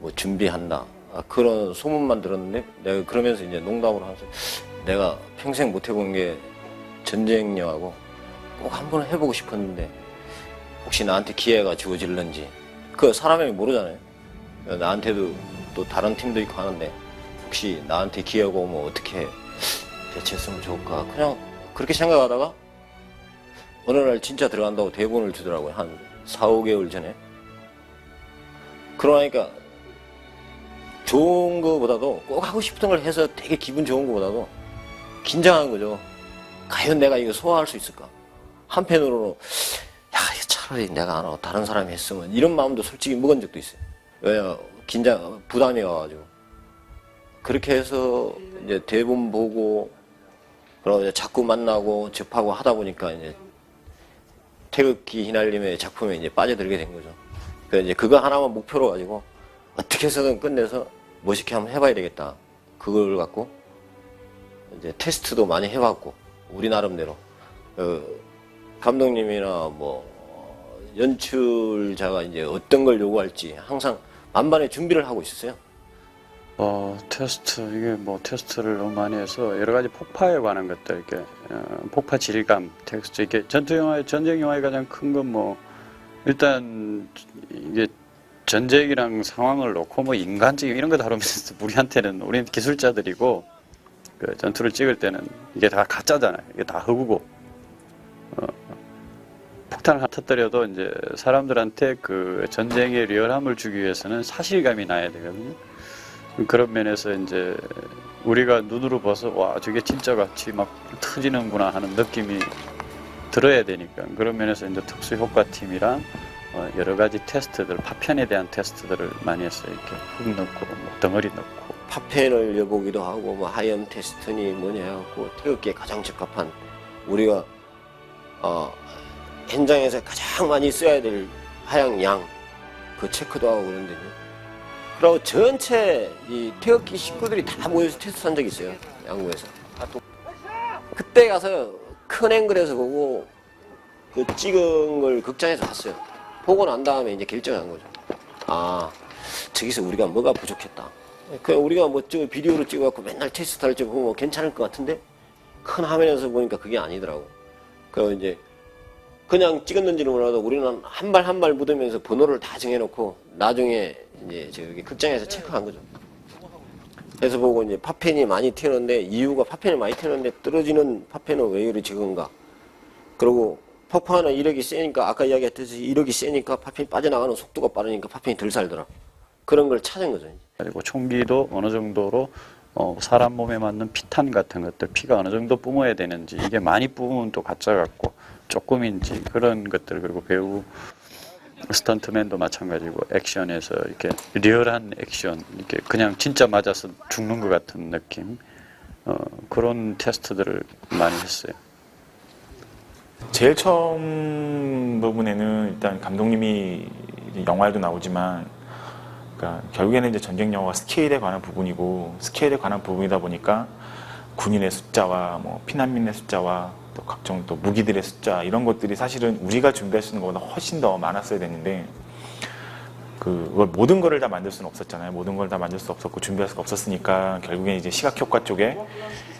뭐 준비한다, 그런 소문만 들었는데 내가 그러면서 이제 농담으로 하면서 내가 평생 못 해본 게 전쟁 영화고 꼭 한번 해보고 싶었는데 혹시 나한테 기회가 주어질런지 그 사람이 모르잖아요. 나한테도 또 다른 팀도 있고 하는데 혹시 나한테 기회가 오면 어떻게 대처했으면 좋을까 그냥 그렇게 생각하다가 어느 날 진짜 들어간다고 대본을 주더라고요. 한 4, 5개월 전에. 그러니까 좋은 거보다도 꼭 하고 싶은 걸 해서 되게 기분 좋은 거보다도 긴장한 거죠. 과연 내가 이거 소화할 수 있을까? 한편으로는 야, 차라리 내가 안 하고 다른 사람이 했으면 이런 마음도 솔직히 먹은 적도 있어요. 왜냐, 부담이 와가지고. 그렇게 해서 이제 대본 보고 그러고 이제 자꾸 만나고 접하고 하다 보니까 이제 태극기 휘날림의 작품에 이제 빠져들게 된 거죠. 그래서 이제 그거 하나만 목표로 가지고 어떻게 해서든 끝내서 멋있게 한번 해봐야 되겠다. 그걸 갖고 이제 테스트도 많이 해봤고 우리 나름대로 감독님이나 뭐 연출자가 이제 어떤 걸 요구할지 항상 만반의 준비를 하고 있었어요.
테스트를 너무 많이 해서 여러 가지 폭파에 관한 것들, 이렇게 폭파 질감, 텍스트, 이게 전쟁 영화의 가장 큰 건 뭐 일단 이게 전쟁이랑 상황을 놓고 뭐 인간적인 이런 거 다루면서 우리는 기술자들이고 그 전투를 찍을 때는 이게 다 가짜잖아요. 이게 다 허구고 폭탄을 터뜨려도 이제 사람들한테 그 전쟁의 리얼함을 주기 위해서는 사실감이 나야 되거든요. 그런 면에서 이제 우리가 눈으로 봐서 와 저게 진짜 같이 막 터지는구나 하는 느낌이 들어야 되니까 그런 면에서 이제 특수효과팀이랑 여러 가지 테스트들, 파편에 대한 테스트들을 많이 했어요. 이렇게 흙 넣고 뭐 덩어리 넣고
파편을 여보기도 하고 뭐 하염 테스트니 뭐냐 해갖고 태극기에 가장 적합한 우리가 현장에서 가장 많이 써야 될 하양 양 그 체크도 하고 그러는데요. 그리고 전체 이 태극기 식구들이 다 모여서 테스트한 적이 있어요. 양구에서. 그때 가서 큰 앵글에서 보고 그 찍은 걸 극장에서 봤어요. 보고 난 다음에 이제 결정한 거죠. 아, 저기서 우리가 뭐가 부족했다. 그냥 우리가 뭐 비디오로 찍어갖고 맨날 테스트할 때 보면 괜찮을 것 같은데 큰 화면에서 보니까 그게 아니더라고. 그래서 이제 그냥 찍었는지는 몰라도 우리는 한 발 한 발 묻으면서 번호를 다 정해놓고 나중에 이제 저기 극장에서 체크한 거죠. 그래서 보고 이제 파편이 많이 튀었는데 이유가 파편이 많이 튀었는데 떨어지는 파편은 왜 이리 적은가. 그리고 폭파하는 이력이 세니까 아까 이야기했듯이 이력이 세니까 파편이 빠져나가는 속도가 빠르니까 파편이 덜 살더라. 그런 걸 찾은 거죠.
그리고 총기도 어느 정도로 사람 몸에 맞는 피탄 같은 것들, 피가 어느 정도 뿜어야 되는지, 이게 많이 뿜으면 또 가짜 같고 조금인지 그런 것들, 그리고 배우 스턴트맨도 마찬가지고 액션에서 이렇게 리얼한 액션, 이렇게 그냥 진짜 맞아서 죽는 것 같은 느낌, 그런 테스트들을 많이 했어요.
제일 처음 부분에는 일단 감독님이 영화에도 나오지만, 그러니까 결국에는 이제 전쟁 영화가 스케일에 관한 부분이고 스케일에 관한 부분이다 보니까 군인의 숫자와 뭐 피난민의 숫자와 또 각종 또 무기들의 숫자 이런 것들이 사실은 우리가 준비할 수 있는 것보다 훨씬 더 많았어야 됐는데 그걸 모든 거를 다 만들 수는 없었잖아요. 모든 걸 다 만들 수 없었고 준비할 수가 없었으니까 결국엔 이제 시각 효과 쪽에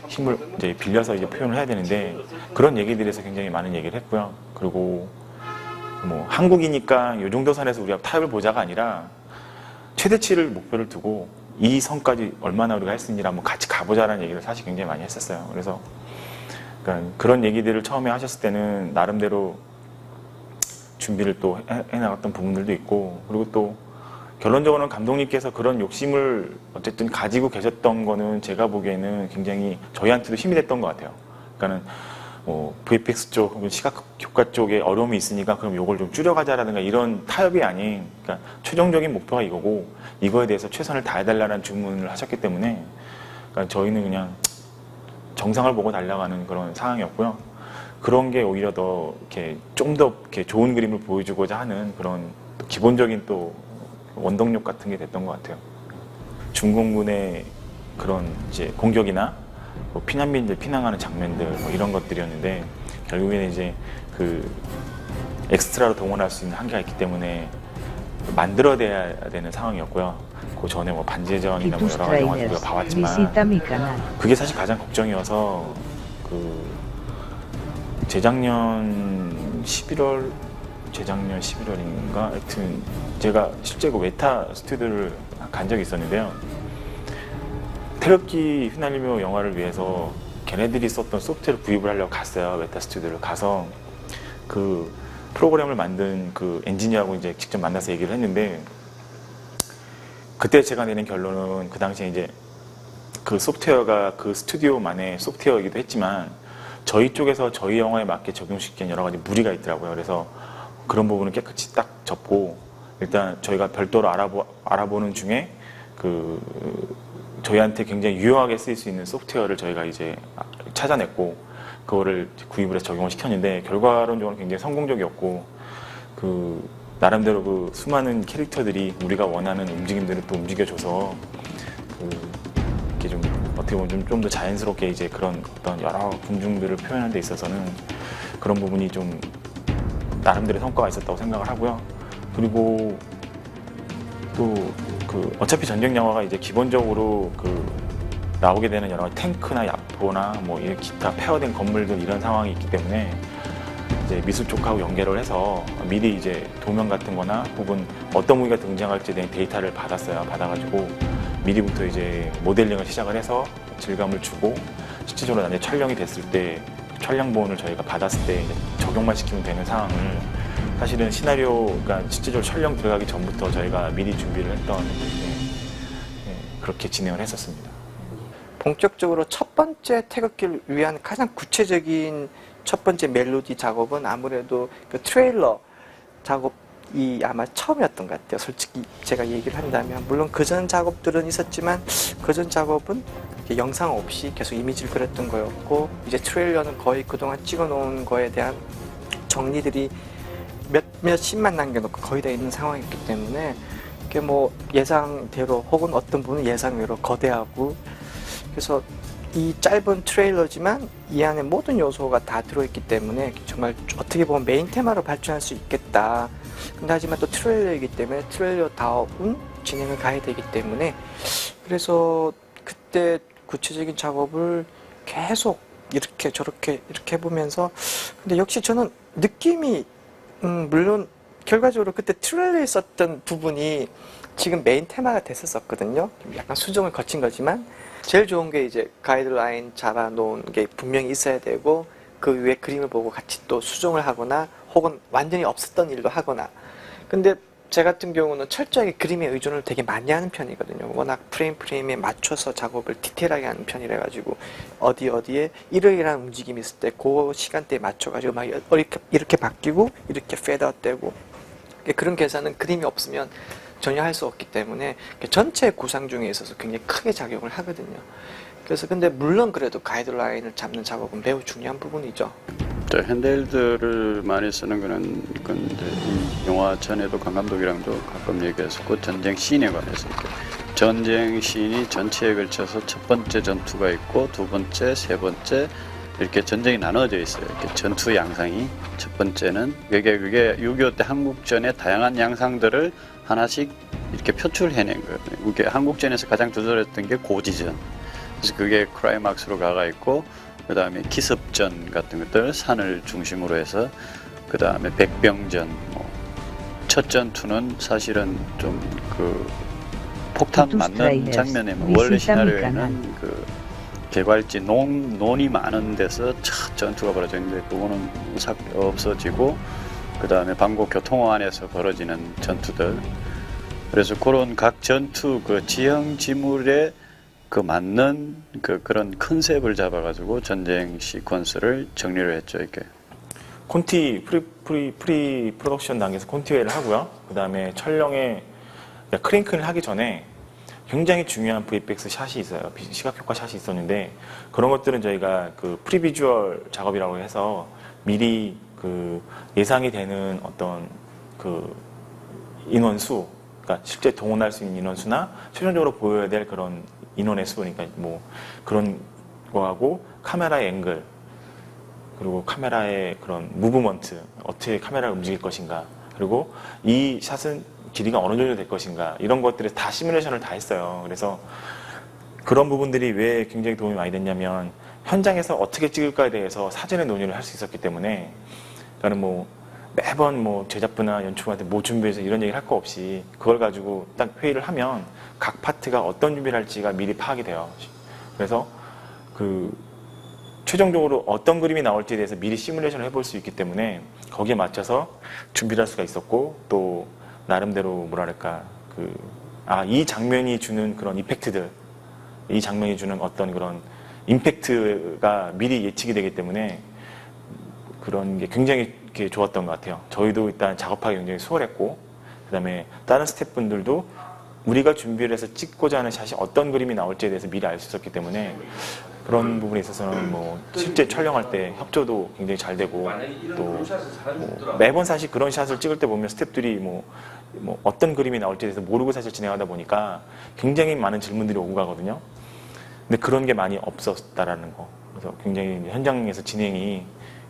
힘을 이제 빌려서 이제 표현을 해야 되는데 그런 얘기들에서 굉장히 많은 얘기를 했고요. 그리고 뭐 한국이니까 이 정도 선에서 우리가 타협을 보자가 아니라 최대치를 목표를 두고 이 선까지 얼마나 우리가 할 수 있는지 한번 같이 가보자라는 얘기를 사실 굉장히 많이 했었어요. 그래서 그러니까 그런 얘기들을 처음에 하셨을 때는 나름대로 준비를 또 해나갔던 부분들도 있고 그리고 또 결론적으로는 감독님께서 그런 욕심을 어쨌든 가지고 계셨던 거는 제가 보기에는 굉장히 저희한테도 힘이 됐던 것 같아요. 그러니까는 뭐 VFX 쪽, 혹은 시각 효과 쪽에 어려움이 있으니까 그럼 이걸 좀 줄여가자라든가 이런 타협이 아닌, 그러니까 최종적인 목표가 이거고 이거에 대해서 최선을 다해달라는 주문을 하셨기 때문에 그러니까 저희는 그냥 정상을 보고 달려가는 그런 상황이었고요. 그런 게 오히려 더 이렇게 좀 더 이렇게 좋은 그림을 보여주고자 하는 그런 또 기본적인 또 원동력 같은 게 됐던 것 같아요. 중공군의 그런 이제 공격이나 뭐 피난민들 피난하는 장면들 뭐 이런 것들이었는데 결국에는 이제 그 엑스트라로 동원할 수 있는 한계가 있기 때문에 만들어내야 되는 상황이었고요. 그 전에 뭐 반지의전이나 뭐 여러 가지 영화들 우리가 봐왔지만 그게 사실 가장 걱정이어서 그 재작년 11월인가 하여튼 제가 실제 그 웨타 스튜디오를 간 적이 있었는데요. 태극기 휘날리며 영화를 위해서 걔네들이 썼던 소프트웨어를 구입을 하려고 갔어요. 웨타 스튜디오를 가서 그 프로그램을 만든 그 엔지니어하고 이제 직접 만나서 얘기를 했는데 그때 제가 내린 결론은 그 당시에 이제 그 소프트웨어가 그 스튜디오만의 소프트웨어이기도 했지만 저희 쪽에서 저희 영화에 맞게 적용시키는 여러 가지 무리가 있더라고요. 그래서 그런 부분은 깨끗이 딱 접고 일단 저희가 별도로 알아보는 중에 그 저희한테 굉장히 유용하게 쓰일 수 있는 소프트웨어를 저희가 이제 찾아냈고 그거를 구입을 해서 적용을 시켰는데 결과론적으로 굉장히 성공적이었고 그 나름대로 그 수많은 캐릭터들이 우리가 원하는 움직임들을 또 움직여줘서 그 이렇게 좀 어떻게 보면 좀 더 자연스럽게 이제 그런 어떤 여러 군중들을 표현하는 데 있어서는 그런 부분이 좀 나름대로의 성과가 있었다고 생각을 하고요. 그리고 또 그 어차피 전쟁 영화가 이제 기본적으로 그 나오게 되는 여러 가지 탱크나 야포나 뭐 이런 기타 폐허된 건물들 이런 상황이 있기 때문에 이제 미술 쪽하고 연결을 해서 미리 이제 도면 같은 거나 혹은 어떤 무기가 등장할지에 대한 데이터를 받았어요. 받아가지고 미리부터 이제 모델링을 시작을 해서 질감을 주고 실제적으로 나중에 촬영이 됐을 때 촬영본을 저희가 받았을 때 적용만 시키면 되는 상황을 사실은 시나리오, 그러니까 실제적으로 촬영 들어가기 전부터 저희가 미리 준비를 했던 그렇게 진행을 했었습니다.
본격적으로 첫 번째 태극기를 위한 가장 구체적인 첫 번째 멜로디 작업은 아무래도 그 트레일러 작업이 아마 처음이었던 것 같아요. 솔직히 제가 얘기를 한다면 물론 그전 작업들은 있었지만 그전 작업은 영상 없이 계속 이미지를 그렸던 거였고 이제 트레일러는 거의 그동안 찍어놓은 거에 대한 정리들이 몇십만 남겨놓고 거의 다 있는 상황이었기 때문에 그게 뭐 예상대로 혹은 어떤 분은 예상외로 거대하고 그래서 이 짧은 트레일러지만 이 안에 모든 요소가 다 들어있기 때문에 정말 어떻게 보면 메인 테마로 발전할 수 있겠다. 근데 하지만 또 트레일러이기 때문에 트레일러다운 진행을 가야 되기 때문에 그래서 그때 구체적인 작업을 계속 이렇게 저렇게 이렇게 해보면서 근데 역시 저는 느낌이 물론 결과적으로 그때 트레일러에 썼던 부분이 지금 메인 테마가 됐었거든요. 약간 수정을 거친 거지만 제일 좋은 게 이제 가이드라인 잡아놓은 게 분명히 있어야 되고 그 위에 그림을 보고 같이 또 수정을 하거나 혹은 완전히 없었던 일도 하거나 근데 제 같은 경우는 철저하게 그림에 의존을 되게 많이 하는 편이거든요. 워낙 프레임에 맞춰서 작업을 디테일하게 하는 편이라 가지고 어디에 이러이러한 움직임이 있을 때 그 시간대에 맞춰가지고 막 이렇게 바뀌고 이렇게 페드아웃되고 그런 계산은 그림이 없으면 전혀 할 수 없기 때문에 전체 구상 중에 있어서 굉장히 크게 작용을 하거든요. 그래서 근데 물론 그래도 가이드라인을 잡는 작업은 매우 중요한 부분이죠.
핸드헬드를 많이 쓰는 거는 이제 이 영화 전에도 강 감독이랑도 가끔 얘기했었고 전쟁 씬에 관해서 전쟁 씬이 전체에 걸쳐서 첫 번째 전투가 있고 두 번째, 세 번째, 이렇게 전쟁이 나눠져 있어요. 이렇게 전투 양상이 첫 번째는 그게 6.25 때 한국전의 다양한 양상들을 하나씩 이렇게 표출해낸 거예요. 이게 한국전에서 가장 두드러졌던 게 고지전. 그래서 그게 클라이막스로 가가 있고, 그 다음에 기습전 같은 것들 산을 중심으로 해서, 그 다음에 백병전. 첫 전투는 사실은 좀 그 폭탄 맞는 장면에 원래 시나리오에는 그 개괄지 논이 많은 데서 첫 전투가 벌어졌는데 그거는 없어지고, 그 다음에 방콕 교통호 안에서 벌어지는 전투들. 그래서 그런 각 전투 그 지형 지물에 그 맞는 그런 컨셉을 잡아가지고 전쟁 시퀀스를 정리를 했죠. 이렇게
콘티 프리 프로덕션 단계에서 콘티웨이를 하고요. 그 다음에 촬영에 크랭크를 하기 전에 굉장히 중요한 VFX 샷이 있어요. 시각효과 샷이 있었는데, 그런 것들은 저희가 그 프리비주얼 작업이라고 해서 미리 그 예상이 되는 어떤 그 인원수, 그러니까 실제 동원할 수 있는 인원수나 최종적으로 보여야 될 그런 인원의 수, 그러니까 뭐 그런 거하고 카메라의 앵글, 그리고 카메라의 그런 무브먼트, 어떻게 카메라가 움직일 것인가, 그리고 이 샷은 길이가 어느 정도 될 것인가, 이런 것들을 다 시뮬레이션을 다 했어요. 그래서 그런 부분들이 왜 굉장히 도움이 많이 됐냐면, 현장에서 어떻게 찍을까에 대해서 사전에 논의를 할 수 있었기 때문에, 그러니까 뭐 매번 뭐 제작부나 연출한테 뭐 준비해서 이런 얘기를 할 거 없이 그걸 가지고 딱 회의를 하면 각 파트가 어떤 준비를 할지가 미리 파악이 돼요. 그래서 그 최종적으로 어떤 그림이 나올지에 대해서 미리 시뮬레이션을 해볼 수 있기 때문에 거기에 맞춰서 준비를 할 수가 있었고, 또 나름대로 뭐랄까 이 장면이 주는 그런 이펙트들, 이 장면이 주는 어떤 그런 임팩트가 미리 예측이 되기 때문에 그런 게 굉장히 좋았던 것 같아요. 저희도 일단 작업하기 굉장히 수월했고, 그 다음에 다른 스태프분들도 우리가 준비를 해서 찍고자 하는 샷이 어떤 그림이 나올지에 대해서 미리 알 수 있었기 때문에 그런 부분에 있어서는 뭐 실제 촬영할 때 협조도 굉장히 잘 되고, 또 뭐 매번 사실 그런 샷을 찍을 때 보면 스태프들이 뭐 어떤 그림이 나올지에 대해서 모르고 사실 진행하다 보니까 굉장히 많은 질문들이 오고 가거든요. 근데 그런 게 많이 없었다라는 거. 그래서 굉장히 현장에서 진행이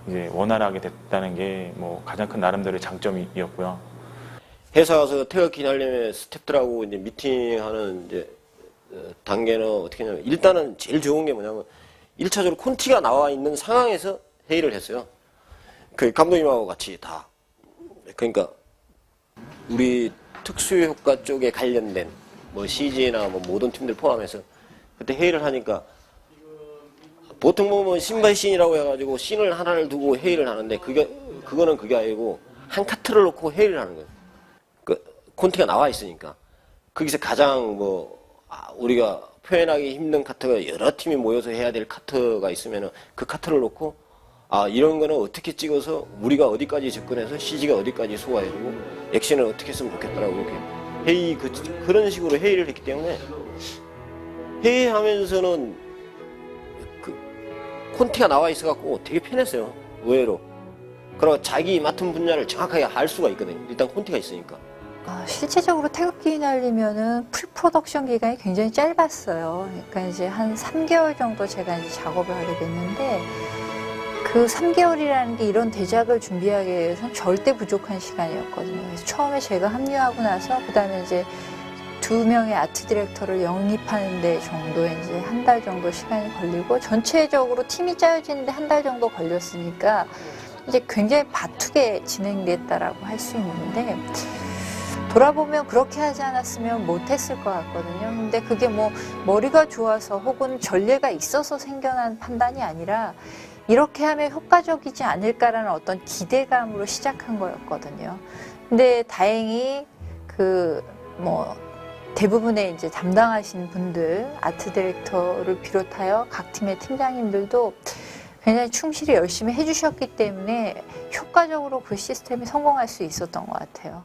이제 원활하게 됐다는 게 뭐 가장 큰 나름대로의 장점이었고요.
회사 가서 태극기 날림의 스태프들하고 이제 미팅하는 이제 단계는 어떻게 하냐면, 일단은 제일 좋은 게 뭐냐면 1차적으로 콘티가 나와 있는 상황에서 회의를 했어요. 그 감독님하고 같이 다. 그러니까 우리 특수효과 쪽에 관련된 뭐 CG나 뭐 모든 팀들 포함해서 그때 회의를 하니까, 보통 보면 신발 씬이라고 해가지고 씬을 하나를 두고 회의를 하는데, 그거는 그게 아니고 한 카트를 놓고 회의를 하는 거예요. 그 콘티가 나와 있으니까. 거기서 가장 우리가 표현하기 힘든 카트가 여러 팀이 모여서 해야 될 카트가 있으면은 그 카트를 놓고, 이런 거는 어떻게 찍어서 우리가 어디까지 접근해서 CG가 어디까지 소화해주고 액션을 어떻게 했으면 좋겠다라고 이렇게 그런 식으로 회의를 했기 때문에, 회의하면서는 콘티가 나와 있어갖고 되게 편했어요. 의외로. 그리고 자기 맡은 분야를 정확하게 알 수가 있거든요. 일단 콘티가 있으니까.
실제적으로 태극기 날리면은 프리프로덕션 기간이 굉장히 짧았어요. 그러니까 이제 한 3개월 정도 제가 이제 작업을 하게 됐는데, 그 3개월이라는 게 이런 대작을 준비하기 위해서는 절대 부족한 시간이었거든요. 그래서 처음에 제가 합류하고 나서, 그 다음에 이제 2명의 아트 디렉터를 영입하는 데 정도에 이제 한 달 정도 시간이 걸리고, 전체적으로 팀이 짜여지는데 한 달 정도 걸렸으니까 이제 굉장히 바투게 진행됐다라고 할 수 있는데, 돌아보면 그렇게 하지 않았으면 못했을 것 같거든요. 근데 그게 뭐 머리가 좋아서 혹은 전례가 있어서 생겨난 판단이 아니라, 이렇게 하면 효과적이지 않을까라는 어떤 기대감으로 시작한 거였거든요. 근데 다행히 대부분의 이제 담당하신 분들, 아트 디렉터를 비롯하여 각 팀의 팀장님들도 굉장히 충실히 열심히 해주셨기 때문에 효과적으로 그 시스템이 성공할 수 있었던 것 같아요.